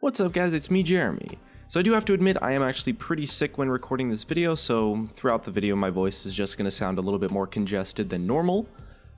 What's up guys, it's me Jeremy. So I do have to admit I am actually pretty sick when recording this video, so throughout the video my voice is just going to sound a little bit more congested than normal,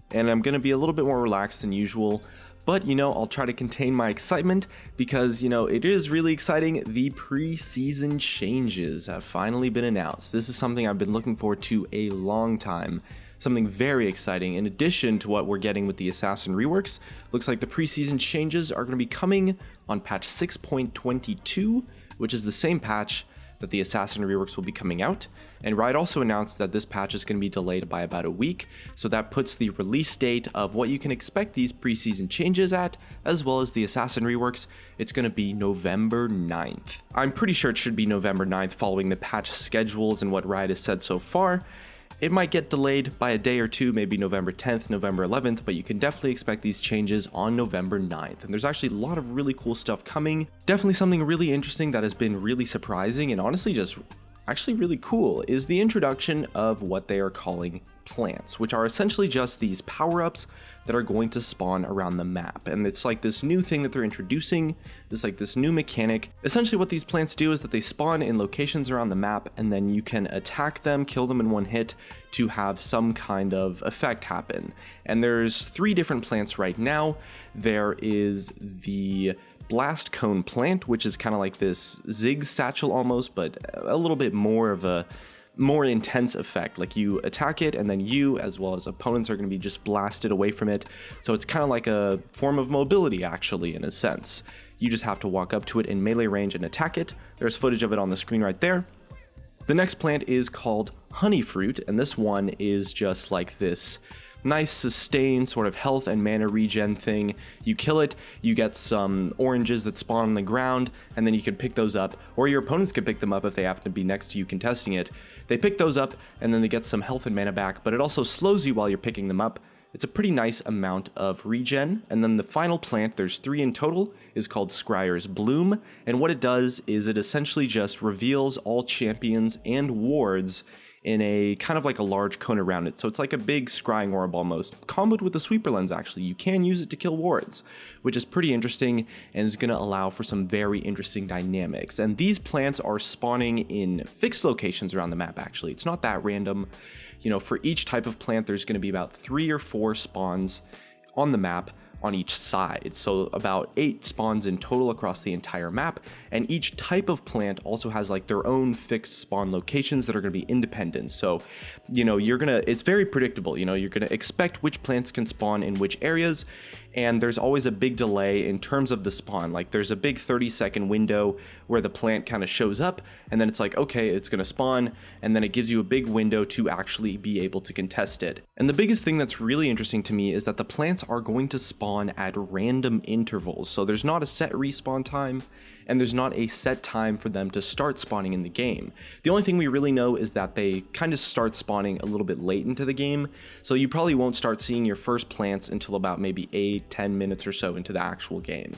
and I'm going to be a little bit more relaxed than usual, but I'll try to contain my excitement because it is really exciting. The preseason changes have finally been announced. This is something I've been looking forward to a long time. Something very exciting. In addition to what we're getting with the Assassin reworks, looks like the preseason changes are going to be coming on patch 6.22, which is the same patch that the Assassin reworks will be coming out. And Riot also announced that this patch is going to be delayed by about a week, so that puts the release date of what you can expect these preseason changes at, as well as the Assassin reworks. It's going to be November 9th. I'm pretty sure it should be November 9th following the patch schedules and what Riot has said so far. It might get delayed by a day or two, maybe November 10th, November 11th, but you can definitely expect these changes on November 9th. And there's actually a lot of really cool stuff coming. Definitely something really interesting that has been really surprising and honestly just actually really cool is the introduction of what they are calling plants, which are essentially just these power-ups that are going to spawn around the map. And it's like this new thing that they're introducing, this new mechanic. Essentially what these plants do is that they spawn in locations around the map, and then you can attack them, kill them in one hit to have some kind of effect happen. And there's 3 different plants right now. There is the blast cone plant, which is kind of like this zig satchel almost, but a little bit more of a more intense effect. Like you attack it and then you as well as opponents are going to be just blasted away from it. So it's kind of like a form of mobility actually, in a sense. You just have to walk up to it in melee range and attack it. There's footage of it on the screen right there. The next plant is called honey fruit, and this one is just like this nice sustained sort of health and mana regen thing. You kill it, you get some oranges that spawn on the ground, and then you can pick those up, or your opponents can pick them up if they happen to be next to you contesting it. They pick those up and then they get some health and mana back, but it also slows you while you're picking them up. It's a pretty nice amount of regen. And then the final plant, there's 3 in total, is called Scryer's Bloom, and what it does is it essentially just reveals all champions and wards in a kind of like a large cone around it. So it's like a big scrying orb almost, comboed with the sweeper lens actually. You can use it to kill wards, which is pretty interesting and is going to allow for some very interesting dynamics. And these plants are spawning in fixed locations around the map actually. It's not that random. For each type of plant, there's going to be about 3 or 4 spawns on the map on each side, so about 8 spawns in total across the entire map, and each type of plant also has like their own fixed spawn locations that are going to be independent. So it's very predictable. You're going to expect which plants can spawn in which areas, and there's always a big delay in terms of the spawn. Like there's a big 30-second window where the plant kind of shows up, and then it's like, okay, it's going to spawn, and then it gives you a big window to actually be able to contest it. And the biggest thing that's really interesting to me is that the plants are going to spawn at random intervals. So there's not a set respawn time, and there's not a set time for them to start spawning in the game. The only thing we really know is that they kind of start spawning a little bit late into the game, so you probably won't start seeing your first plants until about maybe 8-10 minutes or so into the actual game.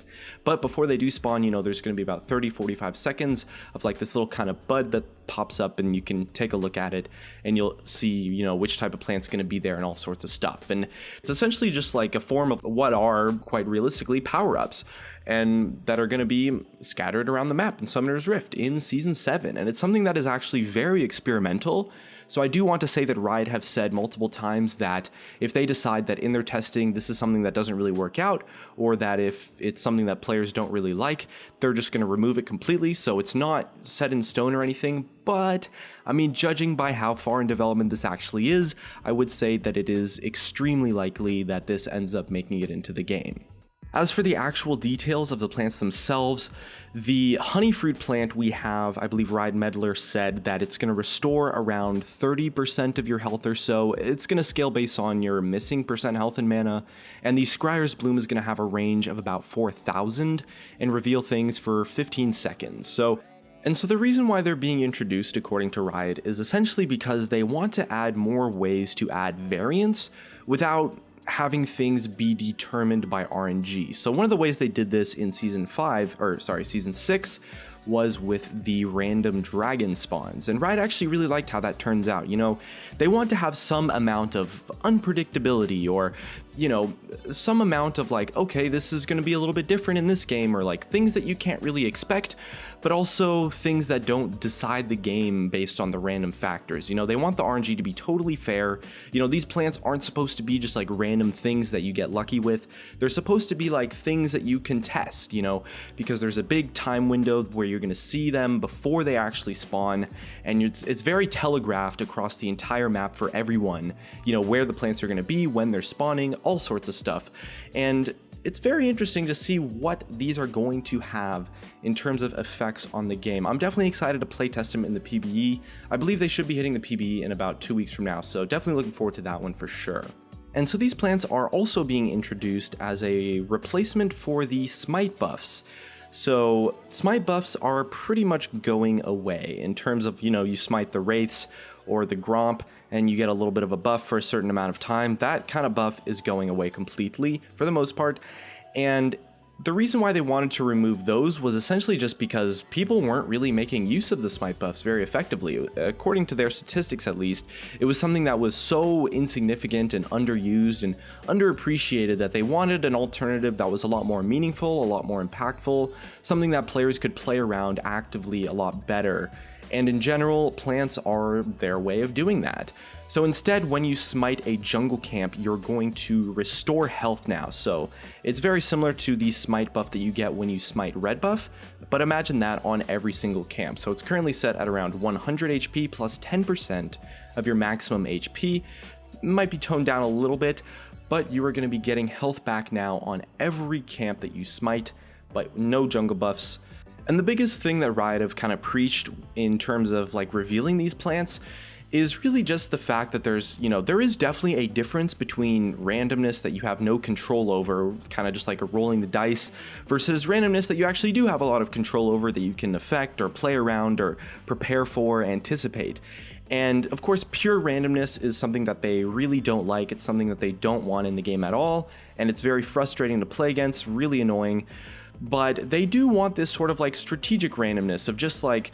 But before they do spawn, there's going to be about 30-45 seconds of like this little kind of bud that pops up, and you can take a look at it and you'll see which type of plant's going to be there and all sorts of stuff. And it's essentially just like a form of what are quite realistically power-ups, and that are going to be scattered around the map in Summoner's Rift in Season 7. And it's something that is actually very experimental. So I do want to say that Riot have said multiple times that if they decide that in their testing this is something that doesn't really work out, or that if it's something that players don't really like, they're just going to remove it completely. So it's not set in stone or anything, but I mean, judging by how far in development this actually is, I would say that it is extremely likely that this ends up making it into the game. As for the actual details of the plants themselves, the honey fruit plant we have, I believe Riot Meddler said that it's going to restore around 30% of your health or so. It's going to scale based on your missing percent health and mana, and the Scryer's Bloom is going to have a range of about 4,000 and reveal things for 15 seconds. So the reason why they're being introduced, according to Riot, is essentially because they want to add more ways to add variance without having things be determined by RNG. So one of the ways they did this in season 6 was with the random dragon spawns, and Riot actually really liked how that turns out. You know, they want to have some amount of unpredictability, or, you know, some amount of like, okay, this is going to be a little bit different in this game, or like things that you can't really expect, but also things that don't decide the game based on the random factors. You know, they want the RNG to be totally fair. You know, these plants aren't supposed to be just like random things that you get lucky with. They're supposed to be like things that you can test, you know, because there's a big time window where you're going to see them before they actually spawn, and it's very telegraphed across the entire map for everyone, you know, where the plants are going to be, when they're spawning, all sorts of stuff. And it's very interesting to see what these are going to have in terms of effects on the game. I'm definitely excited to play test them in the PvE. I believe they should be hitting the PvE in about 2 weeks from now, so definitely looking forward to that one for sure. And so these plants are also being introduced as a replacement for the smite buffs. So smite buffs are pretty much going away in terms of, you know, you smite the wraiths or the gromp and you get a little bit of a buff for a certain amount of time. That kind of buff is going away completely for the most part. And the reason why they wanted to remove those was essentially just because people weren't really making use of the smite buffs very effectively. According to their statistics at least, it was something that was so insignificant and underused and underappreciated that they wanted an alternative that was a lot more meaningful, a lot more impactful, something that players could play around actively a lot better. And in general, plants are their way of doing that. So instead, when you smite a jungle camp, you're going to restore health now. So it's very similar to the smite buff that you get when you smite red buff, but imagine that on every single camp. So it's currently set at around 100 HP plus 10% of your maximum HP. Might be toned down a little bit, but you are going to be getting health back now on every camp that you smite, but no jungle buffs. And the biggest thing that Riot have kind of preached in terms of like revealing these plants is really just the fact that there's, you know, there is definitely a difference between randomness that you have no control over, kind of just like a rolling the dice, versus randomness that you actually do have a lot of control over, that you can affect or play around or prepare for, anticipate. And of course, pure randomness is something that they really don't like. It's something that they don't want in the game at all. And it's very frustrating to play against, really annoying. But they do want this sort of like strategic randomness of just like,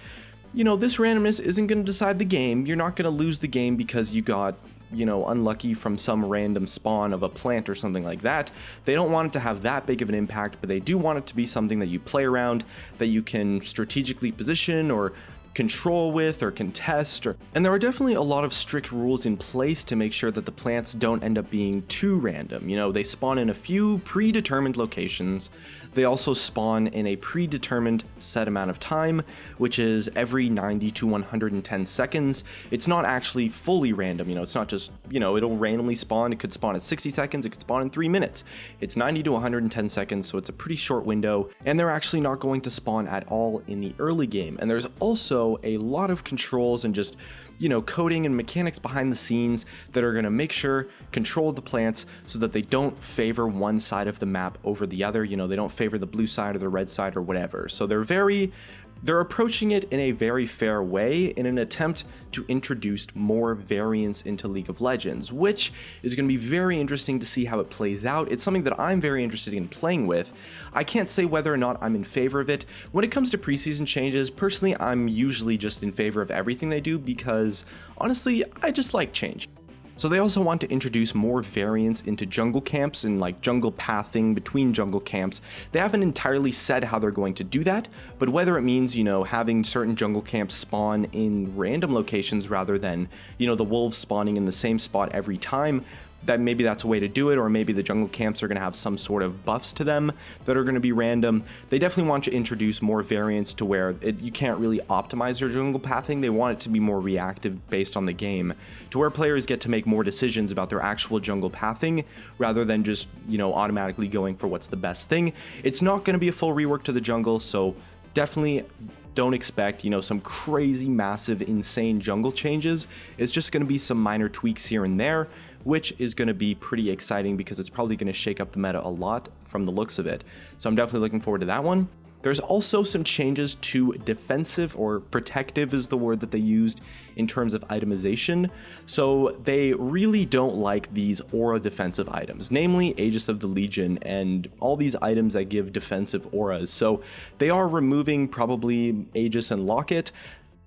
you know, this randomness isn't going to decide the game. You're not going to lose the game because you got, you know, unlucky from some random spawn of a plant or something like that. They don't want it to have that big of an impact, but they do want it to be something that you play around, that you can strategically position or control with or contest, and there are definitely a lot of strict rules in place to make sure that the plants don't end up being too random. You know, they spawn in a few predetermined locations. They also spawn in a predetermined set amount of time, which is every 90 to 110 seconds. It's not actually fully random, you know, it's not just, you know, it'll randomly spawn. It could spawn at 60 seconds, it could spawn in 3 minutes. It's 90 to 110 seconds, so it's a pretty short window, and they're actually not going to spawn at all in the early game. And there's also a lot of controls and just, you know, coding and mechanics behind the scenes that are going to make sure control the plants so that they don't favor one side of the map over the other. You know, they don't favor the blue side or the red side or whatever. So they're approaching it in a very fair way in an attempt to introduce more variance into League of Legends, which is going to be very interesting to see how it plays out. It's something that I'm very interested in playing with. I can't say whether or not I'm in favor of it. When it comes to preseason changes, personally, I'm usually just in favor of everything they do because, honestly, I just like change. So they also want to introduce more variance into jungle camps and like jungle pathing between jungle camps. They haven't entirely said how they're going to do that, but whether it means, you know, having certain jungle camps spawn in random locations rather than, you know, the wolves spawning in the same spot every time, that maybe that's a way to do it, or maybe the jungle camps are going to have some sort of buffs to them that are going to be random. They definitely want to introduce more variance to where you can't really optimize your jungle pathing. They want it to be more reactive based on the game, to where players get to make more decisions about their actual jungle pathing rather than just, you know, automatically going for what's the best thing. It's not going to be a full rework to the jungle, so definitely don't expect, you know, some crazy, massive, insane jungle changes. It's just going to be some minor tweaks here and there, which is going to be pretty exciting because it's probably going to shake up the meta a lot from the looks of it. So I'm definitely looking forward to that one. There's also some changes to defensive, or protective is the word that they used in terms of itemization. So they really don't like these aura defensive items, namely Aegis of the Legion and all these items that give defensive auras. So they are removing probably Aegis and Locket.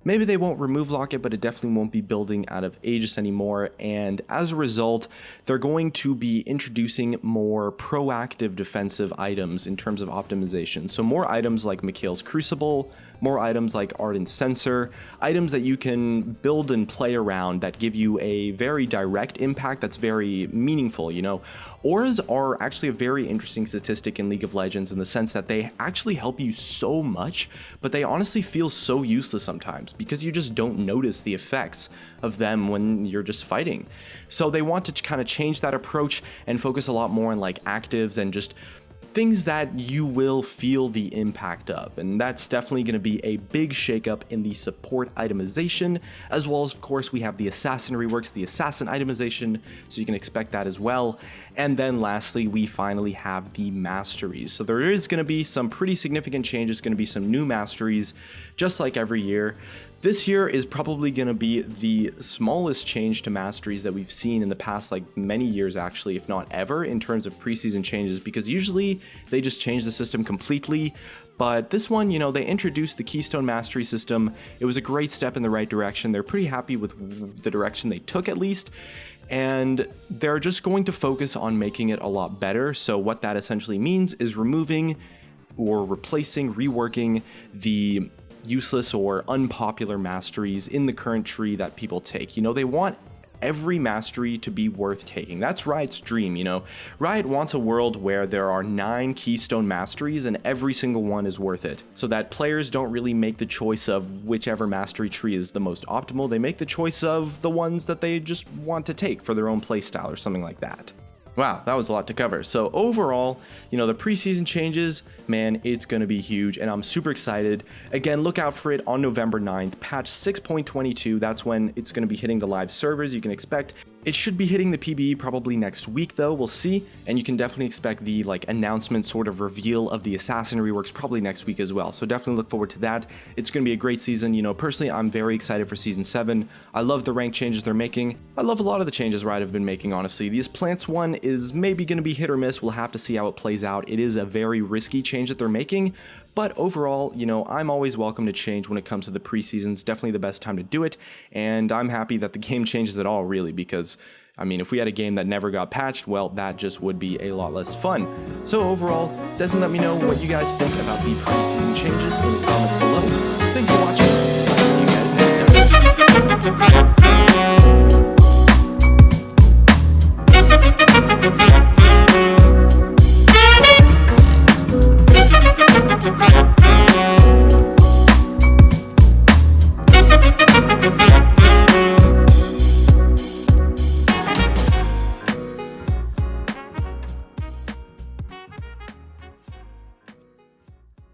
Maybe they won't remove Locket, but it definitely won't be building out of Aegis anymore, and as a result, they're going to be introducing more proactive defensive items in terms of optimization. So more items like Mikhail's Crucible, more items like Ardent Sensor, items that you can build and play around that give you a very direct impact that's very meaningful, you know. Auras are actually a very interesting statistic in League of Legends in the sense that they actually help you so much, but they honestly feel so useless sometimes because you just don't notice the effects of them when you're just fighting. So they want to kind of change that approach and focus a lot more on like actives and just things that you will feel the impact of, and that's definitely going to be a big shakeup in the support itemization, as well as of course we have the assassin reworks, the assassin itemization, so you can expect that as well. And then lastly, we finally have the masteries. So there is going to be some pretty significant changes, going to be some new masteries, just like every year. This year is probably going to be the smallest change to masteries that we've seen in the past, like many years actually, if not ever, in terms of preseason changes, because usually they just change the system completely. But this one, you know, they introduced the Keystone Mastery system. It was a great step in the right direction. They're pretty happy with the direction they took, at least. And they're just going to focus on making it a lot better. So what that essentially means is removing or replacing, reworking the useless or unpopular masteries in the current tree that people take. You know, they want every mastery to be worth taking. That's Riot's dream, you know. Riot wants a world where there are 9 keystone masteries and every single one is worth it, so that players don't really make the choice of whichever mastery tree is the most optimal. They make the choice of the ones that they just want to take for their own playstyle or something like that. Wow, that was a lot to cover. So overall, you know, the preseason changes, man, it's going to be huge, and I'm super excited. Again, look out for it on November 9th, patch 6.22. That's when it's going to be hitting the live servers. You can expect it should be hitting the PBE probably next week, though. We'll see, and you can definitely expect the like announcement sort of reveal of the assassin reworks probably next week as well. So definitely look forward to that. It's going to be a great season. You know, personally, I'm very excited for season 7. I love the rank changes they're making. I love a lot of the changes Riot have been making, honestly. These plants one is maybe going to be hit or miss. We'll have to see how it plays out. It is a very risky change that they're making, but overall, you know, I'm always welcome to change when it comes to the preseasons. Definitely the best time to do it, and I'm happy that the game changes at all, really, because I mean, if we had a game that never got patched, well, that just would be a lot less fun. So overall, definitely let me know what you guys think about the preseason changes in the comments below. Thanks for watching. I'll see you guys next time.